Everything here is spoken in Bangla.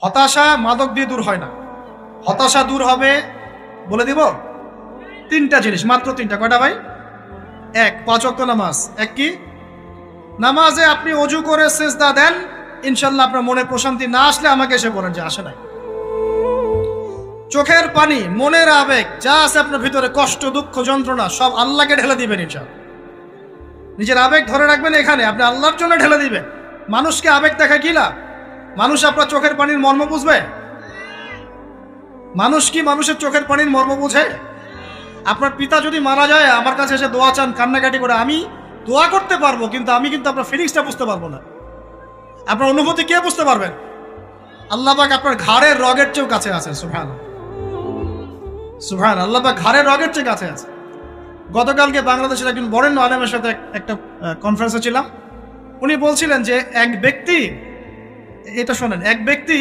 হতাশা মাদক দিয়ে দূর হয় না। হতাশা দূর হবে, বলে দিব, তিনটা জিনিস, মাত্র তিনটা। কয়টা ভাই? এক, 5 ওয়াক্ত নামাজ। এক কি? নামাজে আপনি অজু করে সিজদা দেন, ইনশাল্লাহ আপনার মনে প্রশান্তি না আসলে আমাকে এসে বলেন যে আসে নাই। চোখের পানি, মনের আবেগ যা আছে আপনার ভিতরে, কষ্ট, দুঃখ, যন্ত্রণা, সব আল্লাহকে ঢেলে দিবেন ইনশাল্লাহ। নিজের আবেগ ধরে রাখবেন এখানে, আপনি আল্লাহর জন্য ঢেলে দিবেন। মানুষকে আবেগ দেখা কি লাভ? মানুষ আপনার চোখের পানির মর্ম বুঝবে? মানুষ কি মানুষের চোখের পানির মর্ম বুঝে? আপনার পিতা যদি মারা যায়, আমার কাছে এসে দোয়া চান কান্নাকাটি করে, আমি দোয়া করতে পারবো, কিন্তু আমি কিন্তু আপনার ফিলিংসটা বুঝতে পারবো না। আপনার অনুভূতি কে বুঝতে পারবেন? আল্লাহ পাক আপনার ঘাড়ের রগের চেয়েও কাছে আছেন। সুবহানাল্লাহ, সুবহানাল্লাহ, আল্লাহ পাক ঘাড়ের রগের চেয়ে কাছে আছে। গতকালকে বাংলাদেশের একজন বরেণ্য আলেমের সাথে একটা কনফারেন্সে ছিলাম। উনি বলছিলেন যে এক ব্যক্তি, এটা শোনেন, এক ব্যক্তি